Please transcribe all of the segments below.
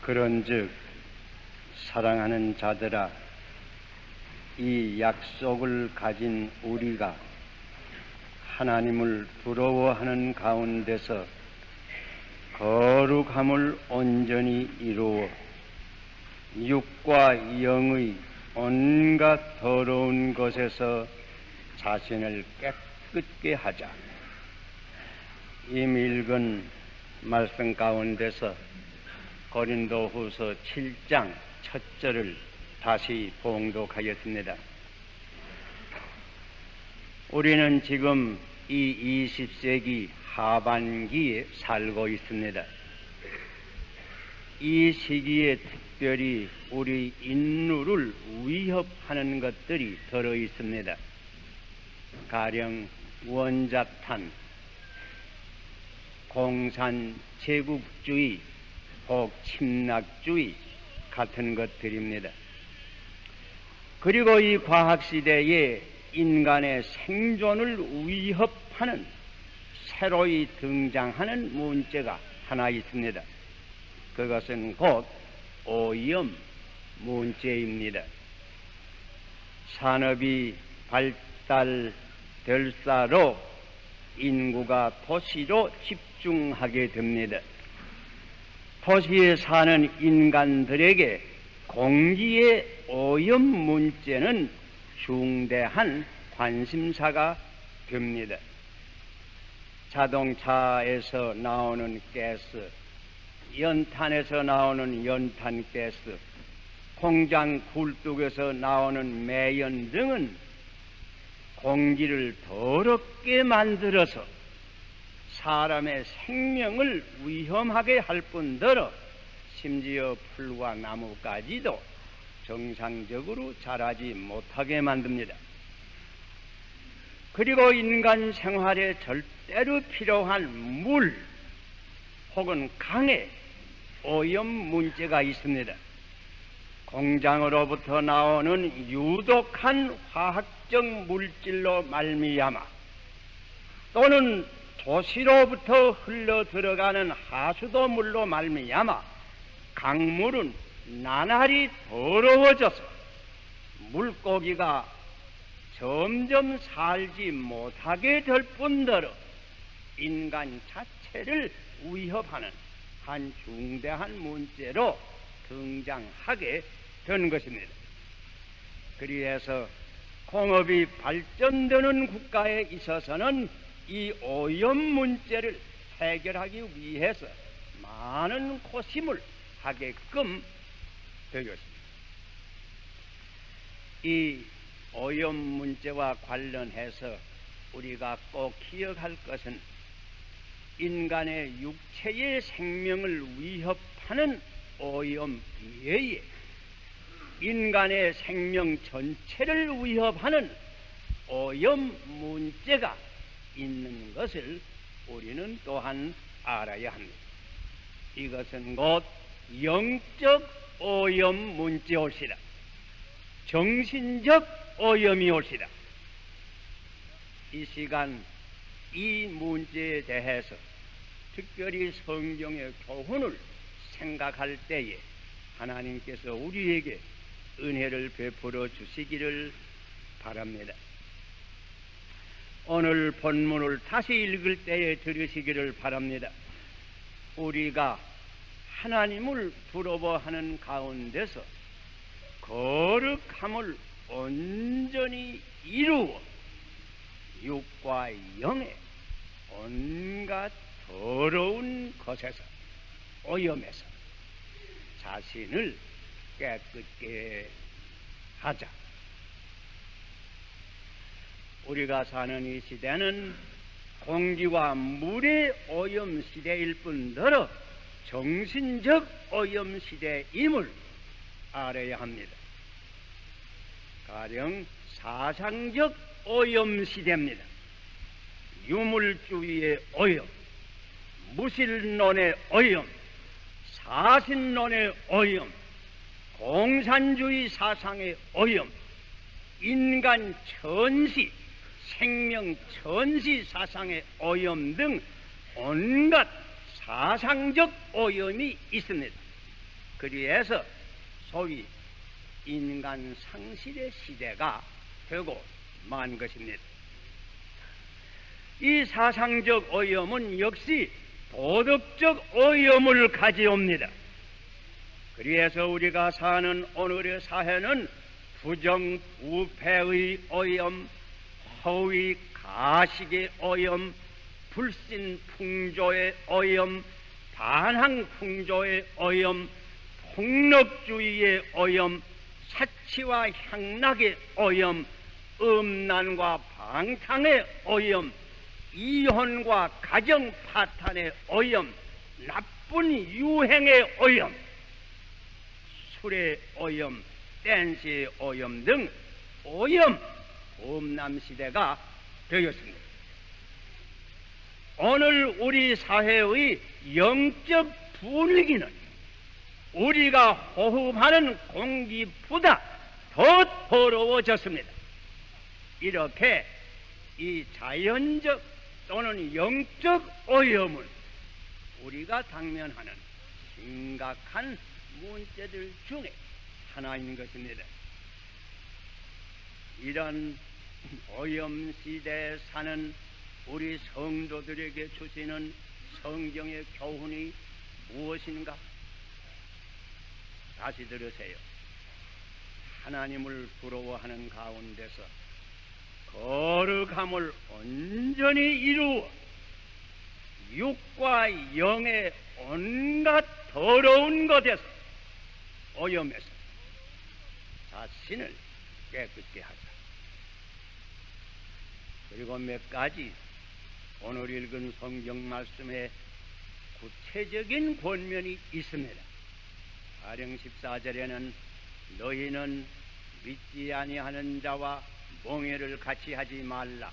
그런즉 사랑하는 자들아, 이 약속을 가진 우리가 하나님을 부러워하는 가운데서 거룩함을 온전히 이루어 육과 영의 온갖 더러운 것에서 자신을 깨끗게 하자. 이미 읽은 말씀 가운데서 고린도후서 7장 첫 절을 다시 봉독하겠습니다. 우리는 지금 이 20세기 하반기에 살고 있습니다. 이 시기에 특별히 우리 인류를 위협하는 것들이 들어 있습니다. 가령 원자탄, 공산 제국주의, 복침략주의 같은 것들입니다. 그리고 이 과학시대에 인간의 생존을 위협하는 새로이 등장하는 문제가 하나 있습니다. 그것은 곧 오염 문제입니다. 산업이 발달될수록 인구가 도시로 집중하게 됩니다. 도시에 사는 인간들에게 공기의 오염 문제는 중대한 관심사가 됩니다. 자동차에서 나오는 가스, 연탄에서 나오는 연탄가스, 공장 굴뚝에서 나오는 매연 등은 공기를 더럽게 만들어서 사람의 생명을 위험하게 할 뿐더러 심지어 풀과 나무까지도 정상적으로 자라지 못하게 만듭니다. 그리고 인간 생활에 절대로 필요한 물 혹은 강의 오염 문제가 있습니다. 공장으로부터 나오는 유독한 화학적 물질로 말미암아 또는 도시로부터 흘러 들어가는 하수도물로 말미암아 강물은 나날이 더러워져서 물고기가 점점 살지 못하게 될 뿐더러 인간 자체를 위협하는 한 중대한 문제로 등장하게 된 것입니다. 그리해서 공업이 발전되는 국가에 있어서는 이 오염 문제를 해결하기 위해서 많은 고심을 하게끔 되었습니다. 이 오염 문제와 관련해서 우리가 꼭 기억할 것은 인간의 육체의 생명을 위협하는 오염 이외에 인간의 생명 전체를 위협하는 오염 문제가 있는 것을 우리는 또한 알아야 합니다. 이것은 곧 영적 오염 문제올시다. 정신적 오염이 올시다. 이 시간 이 문제에 대해서 특별히 성경의 교훈을 생각할 때에 하나님께서 우리에게 은혜를 베풀어 주시기를 바랍니다. 오늘 본문을 다시 읽을 때에 들으시기를 바랍니다. 우리가 하나님을 부러워하는 가운데서 거룩함을 온전히 이루어 육과 영의 온갖 더러운 것에서 오염에서 자신을 깨끗게 하자. 우리가 사는 이 시대는 공기와 물의 오염 시대일 뿐더러 정신적 오염 시대임을 알아야 합니다. 가령 사상적 오염 시대입니다. 유물주의의 오염, 무신론의 오염, 사신론의 오염, 공산주의 사상의 오염, 인간 천시, 생명 천시 사상의 오염 등 온갖 사상적 오염이 있습니다. 그리해서 소위 인간 상실의 시대가 되고 만 것입니다. 이 사상적 오염은 역시 도덕적 오염을 가져옵니다. 그래서 우리가 사는 오늘의 사회는 부정부패의 오염, 허위 가식의 오염, 불신풍조의 오염, 반항풍조의 오염, 폭력주의의 오염, 사치와 향락의 오염, 음란과 방탕의 오염, 이혼과 가정 파탄의 오염, 나쁜 유행의 오염, 술의 오염, 댄스의 오염 등 오염 범람시대가 되었습니다. 오늘 우리 사회의 영적 분위기는 우리가 호흡하는 공기보다 더 더러워졌습니다. 이렇게 이 자연적 또는 영적 오염은 우리가 당면하는 심각한 문제들 중에 하나인 것입니다. 이런 오염시대에 사는 우리 성도들에게 주시는 성경의 교훈이 무엇인가? 다시 들으세요. 하나님을 부러워하는 가운데서 거룩함을 온전히 이루어 육과 영의 온갖 더러운 것에서 오염해서 자신을 깨끗게 하자. 그리고 몇 가지 오늘 읽은 성경 말씀에 구체적인 권면이 있습니다. 가령 14절에는 너희는 믿지 아니하는 자와 몽해를 같이 하지 말라.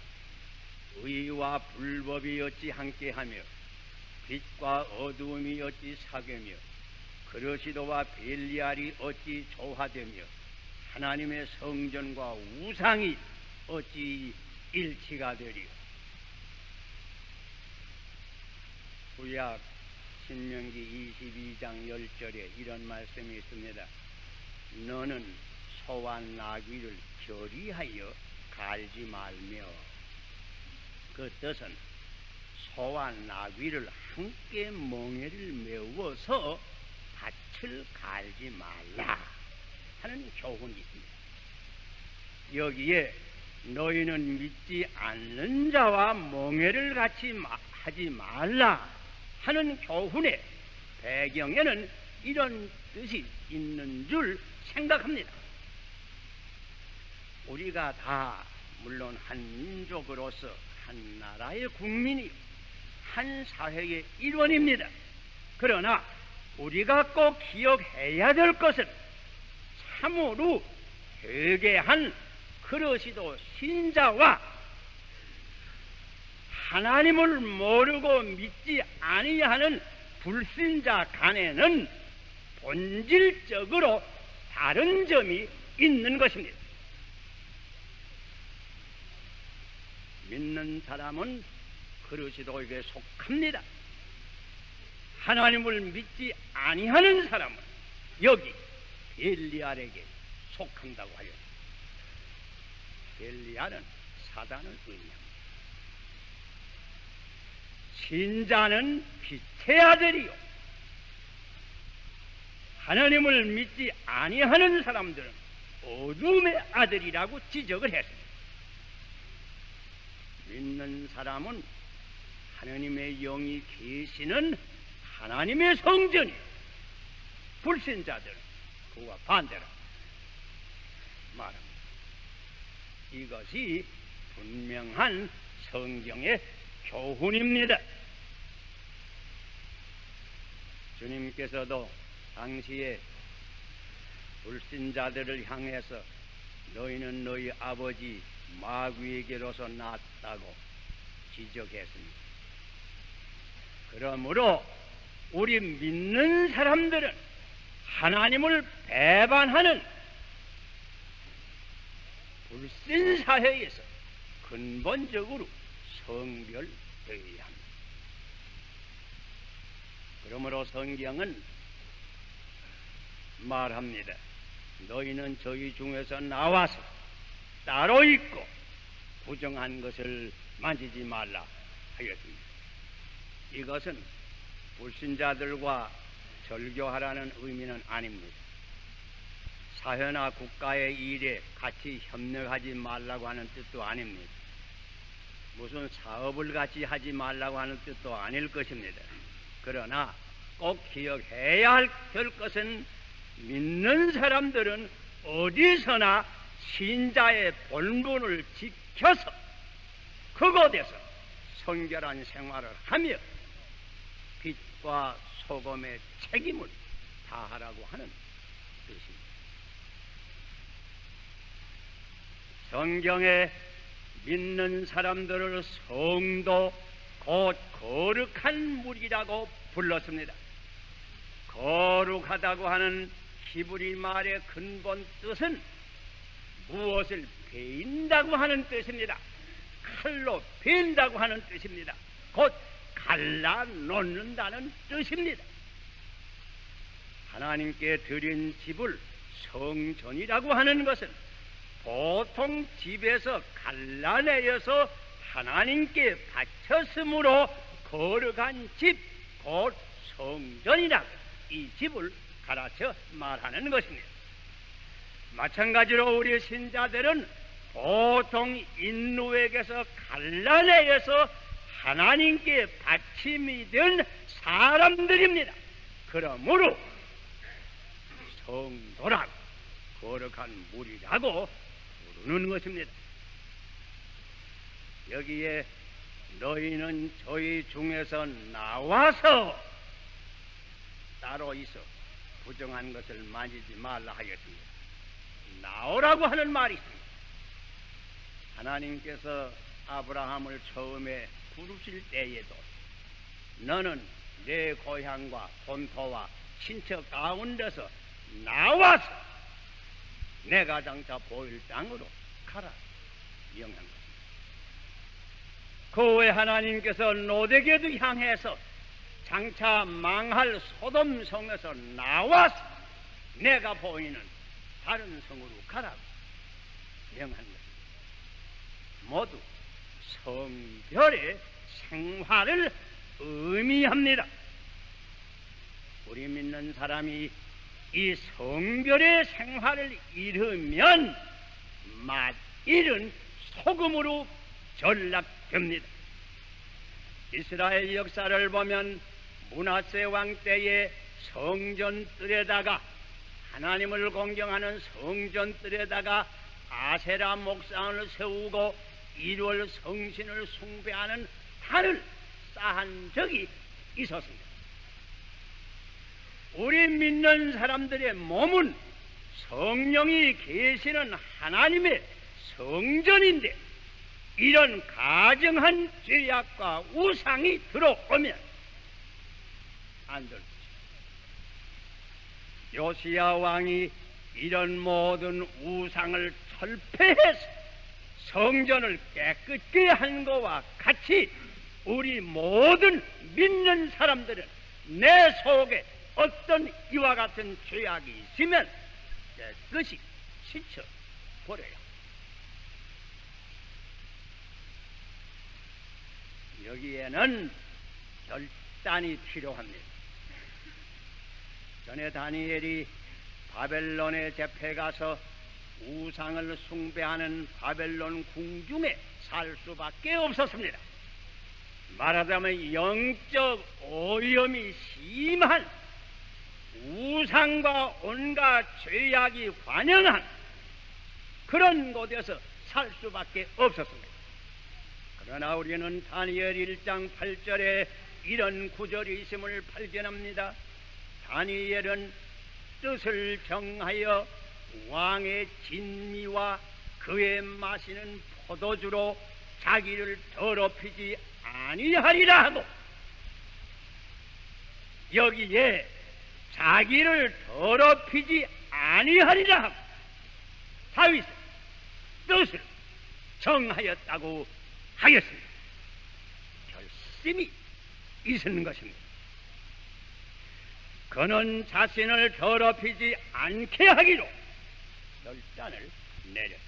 의와 불법이 어찌 함께하며 빛과 어두움이 어찌 사귀며 그러시도와 벨리알이 어찌 조화되며 하나님의 성전과 우상이 어찌 일치가 되리요. 구약 신명기 22장 10절에 이런 말씀이 있습니다. 너는 소와 나귀를 결의하여 갈지 말며. 그 뜻은 소와 나귀를 함께 멍에를 메워서 밭을 갈지 말라 하는 교훈이 있습니다. 여기에 너희는 믿지 않는 자와 멍에를 같이 하지 말라 하는 교훈의 배경에는 이런 뜻이 있는 줄 생각합니다. 우리가 다 물론 한 민족으로서 한 나라의 국민이 한 사회의 일원입니다. 그러나 우리가 꼭 기억해야 될 것은 참으로 회개한 그러시도 신자와 하나님을 모르고 믿지 아니하는 불신자 간에는 본질적으로 다른 점이 있는 것입니다. 믿는 사람은 그리스도에게 속합니다. 하나님을 믿지 아니하는 사람은 여기 벨리알에게 속한다고 하여. 벨리알은 사단을 의미합니다. 신자는 빛의 아들이요 하나님을 믿지 아니하는 사람들은 어둠의 아들이라고 지적을 했습니다. 믿는 사람은 하나님의 영이 계시는 하나님의 성전이, 불신자들은 그와 반대로 말합니다. 이것이 분명한 성경의 교훈입니다. 주님께서도 당시에 불신자들을 향해서 너희는 너희 아버지 마귀에게로서 났다고 지적했습니다. 그러므로 우리 믿는 사람들은 하나님을 배반하는 불신 사회에서 근본적으로 성별되어야 합니다. 그러므로 성경은 말합니다. 너희는 저희 중에서 나와서 따로 있고 부정한 것을 만지지 말라 하였습니다. 이것은 불신자들과 절교하라는 의미는 아닙니다. 사회나 국가의 일에 같이 협력하지 말라고 하는 뜻도 아닙니다. 무슨 사업을 같이 하지 말라고 하는 뜻도 아닐 것입니다. 그러나 꼭 기억해야 될 것은 믿는 사람들은 어디서나 신자의 본분을 지켜서 그곳에서 성결한 생활을 하며 빛과 소금의 책임을 다하라고 하는 뜻입니다. 성경에 믿는 사람들을 성도 곧 거룩한 무리라고 불렀습니다. 거룩하다고 하는 히브리 말의 근본 뜻은 무엇을 베인다고 하는 뜻입니다. 칼로 베인다고 하는 뜻입니다. 곧 갈라놓는다는 뜻입니다. 하나님께 드린 집을 성전이라고 하는 것은 보통 집에서 갈라내어서 하나님께 바쳤으므로 거룩한 집, 곧 성전이라 이 집을 가르쳐 말하는 것입니다. 마찬가지로 우리 신자들은 보통 인류에게서 갈라내어서 하나님께 바침이 된 사람들입니다. 그러므로 성도라고 거룩한 무리라고 부르는 것입니다. 여기에 너희는 저희 중에서 나와서 따로 있어 부정한 것을 만지지 말라 하였습니다. 나오라고 하는 말이 있습니다. 하나님께서 아브라함을 처음에 부르실 때에도 너는 내 고향과 본토와 친척 가운데서 나와서 내가 장차 보일 땅으로 가라 명한 것입니다. 그 후에 하나님께서 롯에게도 향해서 장차 망할 소돔 성에서 나와서 내가 보이는 다른 성으로 가라고 명한 것입니다. 모두 성별의 생활을 의미합니다. 우리 믿는 사람이 이 성별의 생활을 잃으면 맛일은 소금으로 전락됩니다. 이스라엘 역사를 보면 므낫세 왕 때에 성전뜰에다가 하나님을 공경하는 성전뜰에다가 아세라 목상을 세우고 1월 성신을 숭배하는 탄을 쌓은 적이 있었습니다. 우리 믿는 사람들의 몸은 성령이 계시는 하나님의 성전인데 이런 가정한 죄악과 우상이 들어오면 안 될 것입니다. 요시야 왕이 이런 모든 우상을 철폐해서 성전을 깨끗게 한 것과 같이 우리 모든 믿는 사람들은 내 속에 어떤 이와 같은 죄악이 있으면 깨끗이 씻어버려요. 여기에는 결단이 필요합니다. 전에 다니엘이 바벨론에 잡혀가서 우상을 숭배하는 바벨론 궁중에 살 수밖에 없었습니다. 말하자면 영적 오염이 심한 우상과 온갖 죄악이 관영한 그런 곳에서 살 수밖에 없었습니다. 그러나 우리는 다니엘 1장 8절에 이런 구절이 있음을 발견합니다. 다니엘은 뜻을 정하여 왕의 진미와 그의 마시는 포도주로 자기를 더럽히지 아니하리라 하고 여기에 자기를 더럽히지 아니하리라 하고 다윗은 뜻을 정하였다고 하였습니다. 결심이 있는 것입니다. 그는 자신을 더럽히지 않게 하기로 결단을 내렸습니다.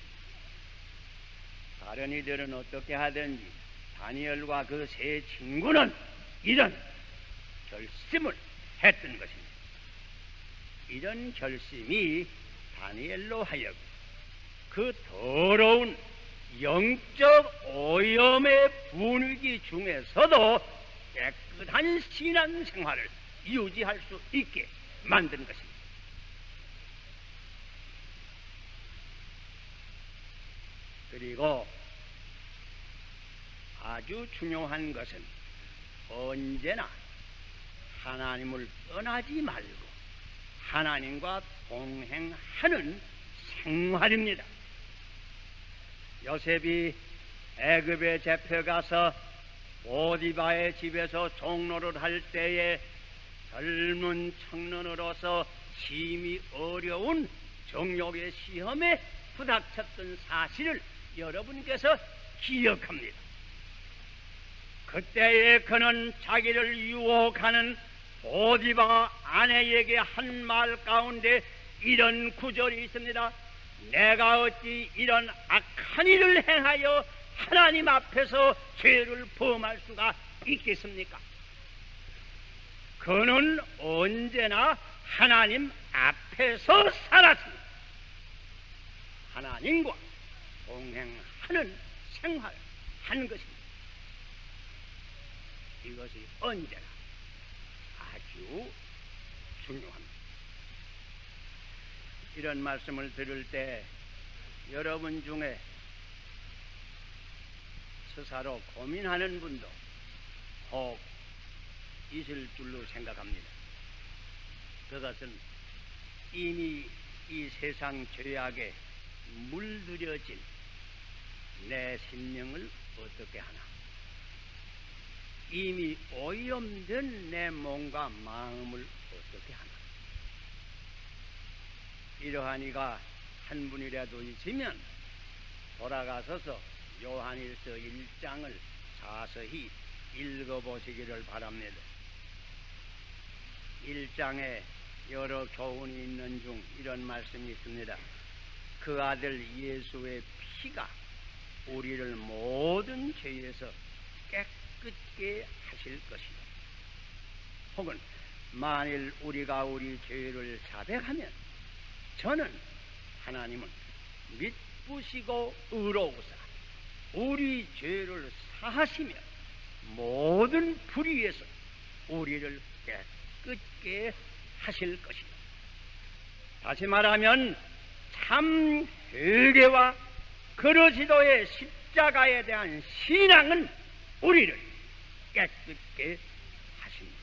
다른 이들은 어떻게 하든지 다니엘과 그 세 친구는 이런 결심을 했던 것입니다. 이런 결심이 다니엘로 하여금 그 더러운 영적 오염의 분위기 중에서도 깨끗한 신앙 생활을 유지할 수 있게 만든 것입니다. 그리고 아주 중요한 것은 언제나 하나님을 떠나지 말고 하나님과 동행하는 생활입니다. 요셉이 애굽에 잡혀가서 보디바의 집에서 종로를 할 때에 젊은 청년으로서 심히 어려운 정욕의 시험에 부닥쳤던 사실을 여러분께서 기억합니다. 그때에 그는 자기를 유혹하는 보디바 아내에게 한 말 가운데 이런 구절이 있습니다. 내가 어찌 이런 악한 일을 행하여 하나님 앞에서 죄를 범할 수가 있겠습니까? 그는 언제나 하나님 앞에서 살았습니다. 하나님과 동행하는 생활을 하는 것입니다. 이것이 언제나 아주 중요합니다. 이런 말씀을 들을 때 여러분 중에 스스로 고민하는 분도 혹 있을 줄로 생각합니다. 그것은 이미 이 세상 죄악에 물들여진 내 심령을 어떻게 하나, 이미 오염된 내 몸과 마음을 어떻게 하나. 이러한 이가 한 분이라도 있으면 돌아가서서 요한일서 1장을 자세히 읽어보시기를 바랍니다. 1장에 여러 교훈이 있는 중 이런 말씀이 있습니다. 그 아들 예수의 피가 우리를 모든 죄에서 깨끗게 하실 것이다. 혹은 만일 우리가 우리 죄를 자백하면 저는 하나님은 믿으시고 의로우사 우리 죄를 사하시며 모든 불의에서 우리를 깨끗게 하실 것이다. 다시 말하면 참 회개와 그리스도의 십자가에 대한 신앙은 우리를 깨끗게 하십니다.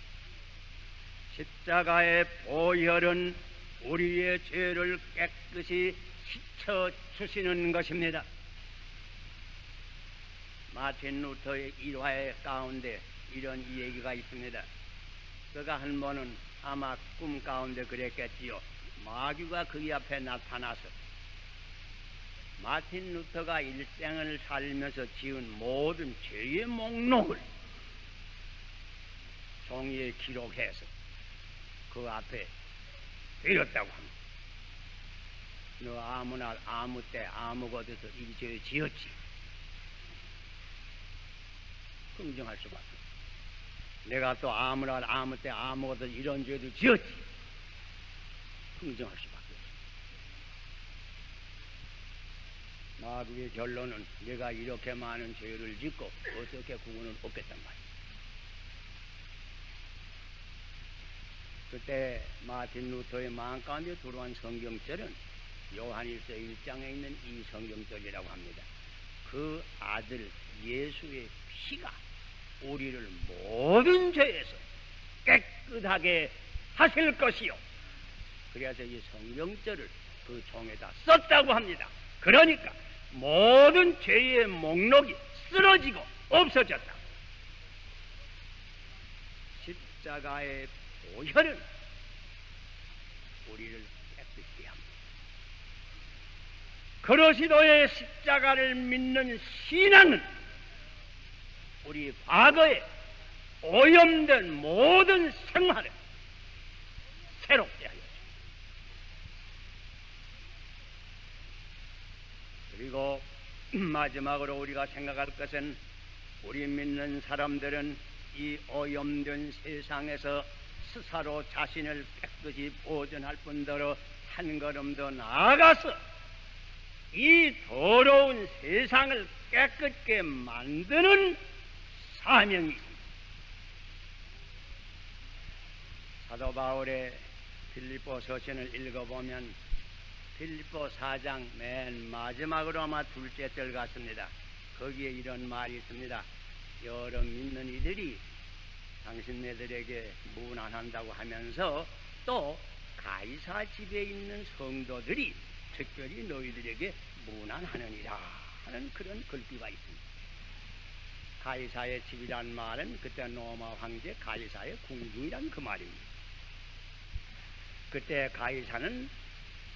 십자가의 보혈은 우리의 죄를 깨끗이 씻어주시는 것입니다. 마틴 루터의 일화의 가운데 이런 얘기가 있습니다. 그가 한 번은 아마 꿈 가운데 그랬겠지요. 마귀가 그의 앞에 나타나서 마틴 루터가 일생을 살면서 지은 모든 죄의 목록을 종이에 기록해서 그 앞에 드렸다고 합니다. 너 아무나 아무 때 아무 곳에서 이 죄 지었지. 긍정할 수밖에 없어. 내가 또 아무나 아무 때 아무 곳에서 이런 죄도 지었지. 긍정할 수밖에 없어. 마귀의 결론은 내가 이렇게 많은 죄를 짓고 어떻게 구원을 얻겠단 말이야. 그때 마틴 루터의 마음 가운데 들어온 성경절은 요한일서 1장에 있는 이 성경절이라고 합니다. 그 아들 예수의 피가 우리를 모든 죄에서 깨끗하게 하실 것이요. 그래서 이 성경절을 그 종에다 썼다고 합니다. 그러니까 모든 죄의 목록이 쓰러지고 없어졌다. 십자가의 보혈은 우리를 깨끗게 합니다. 그리스도의 십자가를 믿는 신앙은 우리 과거에 오염된 모든 생활을 새롭게 하였죠. 그리고 마지막으로 우리가 생각할 것은, 우리 믿는 사람들은 이 오염된 세상에서 스스로 자신을 깨끗이 보존할 뿐더러 한 걸음 더 나아가서 이 더러운 세상을 깨끗게 만드는 사명이 있습니다. 사도 바울의 빌립보 서신을 읽어보면 빌립보 4장 맨 마지막으로 아마 둘째 절 같습니다. 거기에 이런 말이 있습니다. 여러 믿는 이들이 당신네들에게 문안한다고 하면서 또 가이사 집에 있는 성도들이 특별히 너희들에게 문안하느니라 하는 그런 글귀가 있습니다. 가이사의 집이란 말은 그때 로마 황제 가이사의 궁중이란 그 말입니다. 그때 가이사는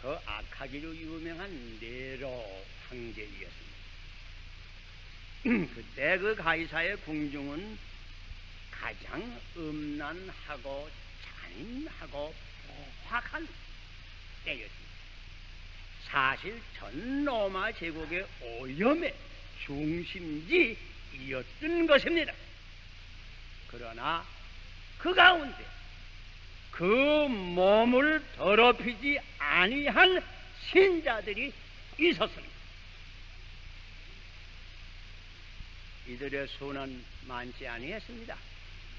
그 악하기로 유명한 네로 황제이었습니다. 그때 그 가이사의 궁중은 가장 음란하고 잔인하고 포악한 때였습니다. 사실 전 로마 제국의 오염의 중심지이었던 것입니다. 그러나 그 가운데 그 몸을 더럽히지 아니한 신자들이 있었습니다. 이들의 수는 많지 아니했습니다.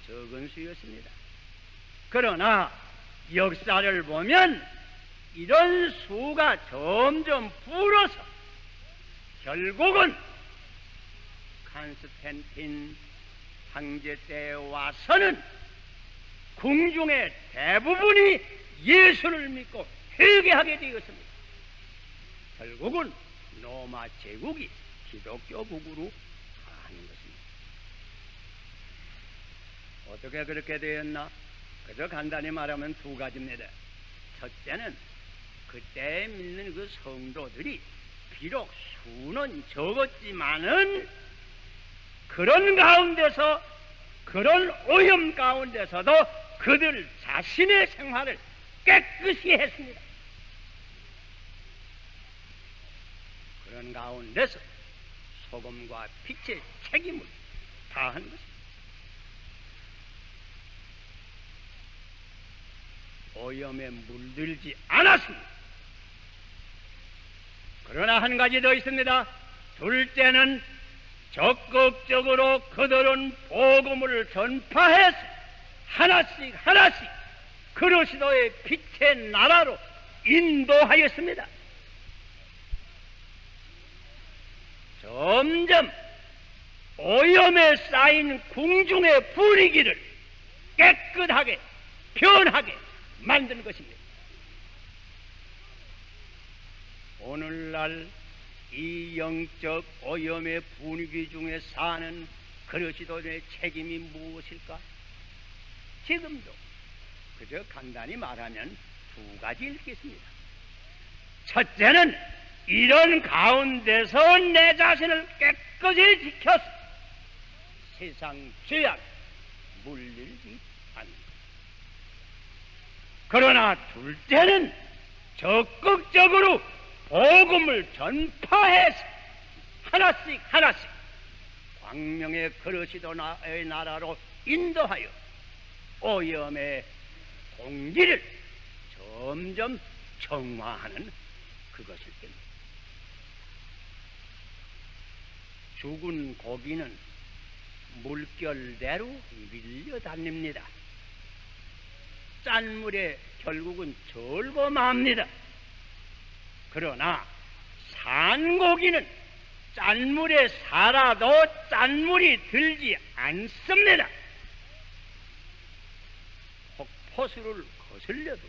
적은 수였습니다. 그러나 역사를 보면 이런 수가 점점 불어서 결국은 칸스탄틴 황제 때에 와서는 궁중의 대부분이 예수를 믿고 회개하게 되었습니다. 결국은 로마 제국이 기독교국으로 하는 것입니다. 어떻게 그렇게 되었나? 그저 간단히 말하면 두 가지입니다. 첫째는 그때 믿는 그 성도들이 비록 수는 적었지만은 그런 가운데서, 그런 오염 가운데서도 그들 자신의 생활을 깨끗이 했습니다. 그런 가운데서 소금과 빛의 책임을 다한 것입니다. 오염에 물들지 않았습니다. 그러나 한 가지 더 있습니다. 둘째는 적극적으로 그들은 복음을 전파해서 하나씩 하나씩 그리스도의 빛의 나라로 인도하였습니다. 점점 오염에 쌓인 궁중의 분위기를 깨끗하게 변하게 만든 것입니다. 오늘날 이 영적 오염의 분위기 중에 사는 그리스도인의 책임이 무엇일까? 지금도 그저 간단히 말하면 두 가지 읽겠습니다. 첫째는 이런 가운데서 내 자신을 깨끗이 지켜서 세상 죄악 물리지 않는 것. 그러나 둘째는 적극적으로 복음을 전파해서 하나씩 하나씩 광명의 그리스도의 나라로 인도하여 오염의 공기를 점점 정화하는 그것일 겁니다. 죽은 고기는 물결대로 밀려다닙니다. 짠물에 결국은 절고 맙니다. 그러나 산 고기는 짠물에 살아도 짠물이 들지 않습니다. 폭포수를 거슬려도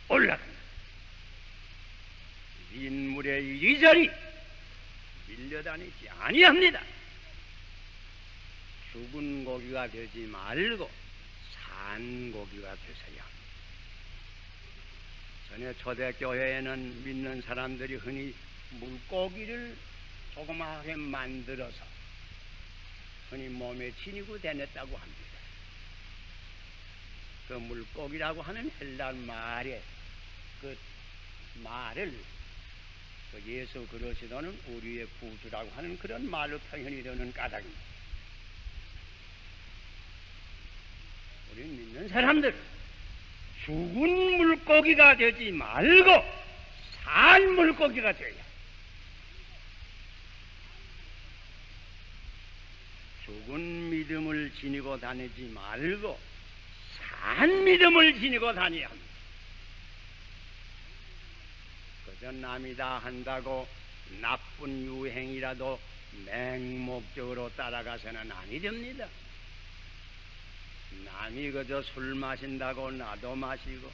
올라갑니다. 민물에 이리저리 밀려다니지 아니합니다. 죽은 고기가 되지 말고 산 고기가 되셔야 합니다. 전에 초대교회에는 믿는 사람들이 흔히 물고기를 조그맣게 만들어서 흔히 몸에 지니고 다녔다고 합니다. 그 물고기라고 하는 헬란 말에 그 말을 그 예수 그리스도는 우리의 구주라고 하는 그런 말로 표현이 되는 까닭입니다. 우리 믿는 사람들 죽은 물고기가 되지 말고 산 물고기가 되어야, 죽은 믿음을 지니고 다니지 말고 산 믿음을 지니고 다녀야 합니다. 그저 남이 다 한다고 나쁜 유행이라도 맹목적으로 따라가서는 아니 됩니다. 남이 그저 술 마신다고 나도 마시고,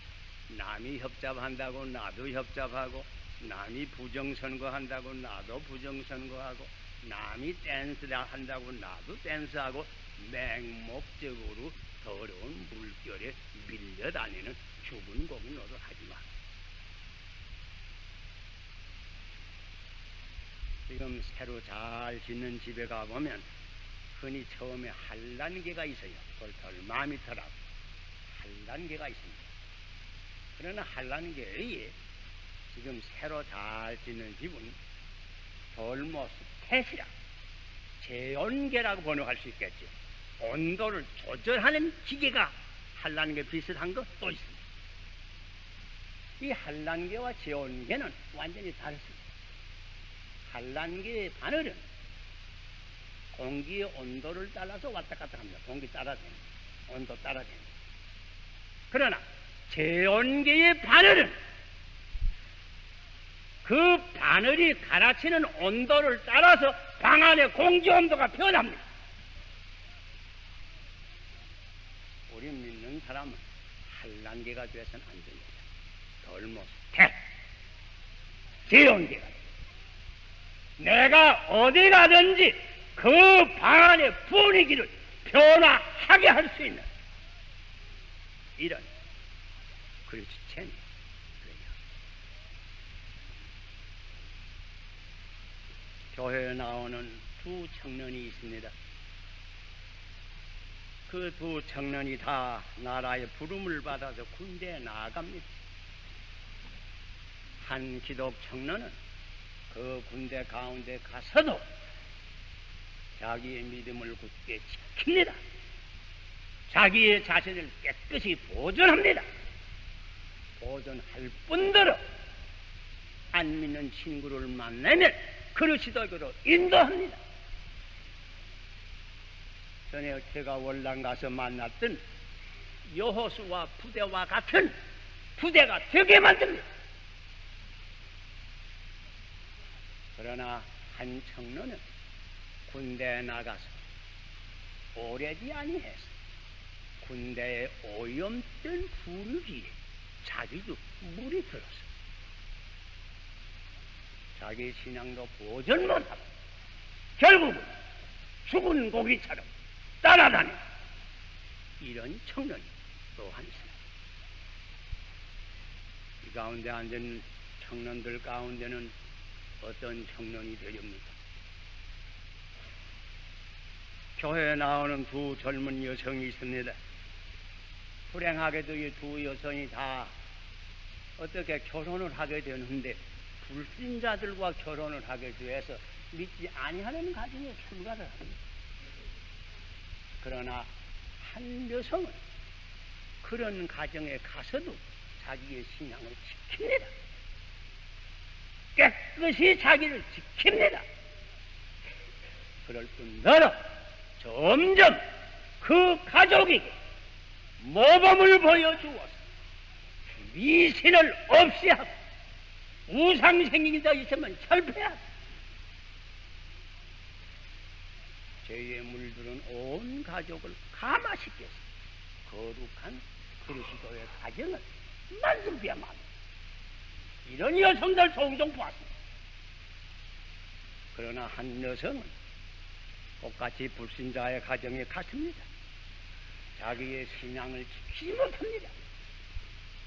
남이 협잡한다고 나도 협잡하고, 남이 부정선거한다고 나도 부정선거하고, 남이 댄스를 한다고 나도 댄스하고, 맹목적으로 더러운 물결에 밀려다니는 죽은 고기 노릇 하지 마. 지금 새로 잘 짓는 집에 가보면 흔히 처음에 한란개가 있어요. 그걸 덜마미터라고 한란개가 있습니다. 그러나 한란개에 지금 새로 잘 짓는 집은 덜모스탯이라 제온계라고 번역할 수 있겠죠. 온도를 조절하는 기계가 한란계 비슷한 거 또 있습니다. 이 한란계와 제온계는 완전히 다릅니다. 한란계의 바늘은 공기의 온도를 따라서 왔다 갔다 합니다. 공기 따라다닙니다. 온도 따라다닙니다. 그러나 제온계의 바늘은 그 바늘이 갈아치는 온도를 따라서 방 안의 공기 온도가 변합니다. 우리 믿는 사람은 한란계가 되어서는 안 됩니다. 덜모스탯 제온계가 내가 어디 가든지 그 방 안의 분위기를 변화하게 할 수 있는 이런 그리스도인이 교회에 나오는 두 청년이 있습니다. 그 두 청년이 다 나라의 부름을 받아서 군대에 나아갑니다. 한 기독 청년은 그 군대 가운데 가서도 자기의 믿음을 굳게 지킵니다. 자기의 자신을 깨끗이 보존합니다. 보존할 뿐더러 안 믿는 친구를 만나면 그리스도교로 인도합니다. 전에 제가 월남 가서 만났던 여호수아 부대와 같은 부대가 되게 만듭니다. 그러나 한 청년은 군대에 나가서 오래지 아니해서 군대에 오염된 분위기에 자기도 물이 들어서 자기 신앙도 보존 못하고 결국은 죽은 고기처럼 따라다니는 이런 청년이 또한 있습니다. 이 가운데 앉은 청년들 가운데는 어떤 청년이 되렵니까? 교회에 나오는 두 젊은 여성이 있습니다. 불행하게도 이 두 여성이 다 어떻게 결혼을 하게 되는데 불신자들과 결혼을 하게 돼서 믿지 아니하는 가정에 출가를 합니다. 그러나 한 여성은 그런 가정에 가서도 자기의 신앙을 지킵니다. 깨끗이 자기를 지킵니다. 그럴 뿐더러 점점 그 가족이 모범을 보여주어서 미신을 없이 하고 우상생이 더 있으면 철폐하고 죄에 물들은 온 가족을 감화시켜서 거룩한 그리스도의 가정을 만들어야만 합니다. 이런 여성들 종종 보았습니다. 그러나 한 여성은 똑같이 불신자의 가정에 갔습니다. 자기의 신앙을 지키지 못합니다.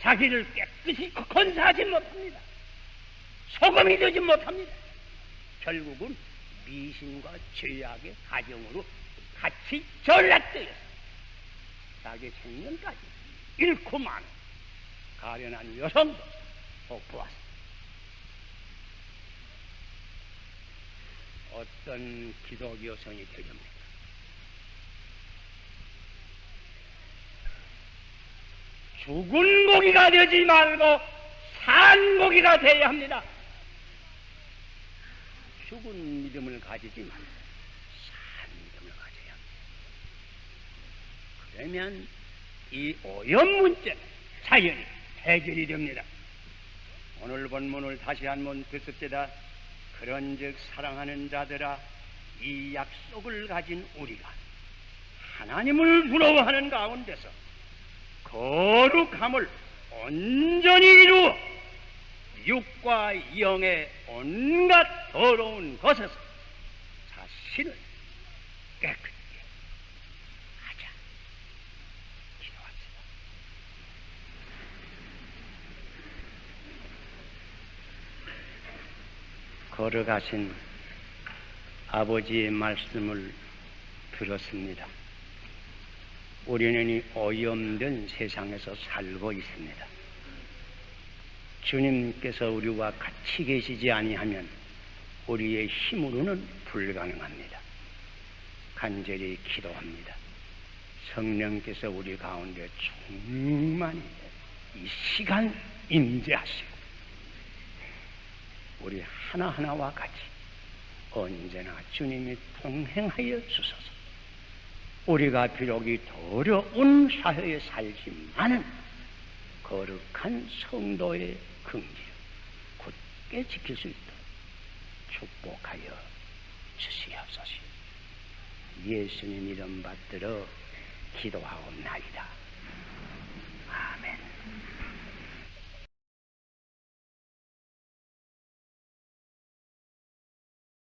자기를 깨끗이 건사하지 못합니다. 소금이 되지 못합니다. 결국은 미신과 죄악의 가정으로 같이 전락되어서 자기 생명까지 잃고만 가련한 여성도 복보았습니다. 어떤 기독 여성이 되렵니까? 죽은 고기가 되지 말고 산 고기가 되어야 합니다. 죽은 믿음을 가지지 말고 산 믿음을 가져야 합니다. 그러면 이 오염 문제는 자연히 해결이 됩니다. 오늘 본문을 다시 한번 듣습시다. 그런즉 사랑하는 자들아, 이 약속을 가진 우리가 하나님을 부러워하는 가운데서 거룩함을 온전히 이루어 육과 영의 온갖 더러운 것에서 자신을 깨끗게 하자. 기도합시다. 걸어가신 아버지의 말씀을 들었습니다. 우리는 이 오염된 세상에서 살고 있습니다. 주님께서 우리와 같이 계시지 아니하면 우리의 힘으로는 불가능합니다. 간절히 기도합니다. 성령께서 우리 가운데 충만히 이 시간 임재하시고 우리 하나하나와 같이 언제나 주님이 동행하여 주소서. 우리가 비록 이 더러운 사회에 살지만은 거룩한 성도의 긍지를 굳게 지킬 수 있도록 축복하여 주시옵소서. 예수님 이름 받들어 기도하옵나이다.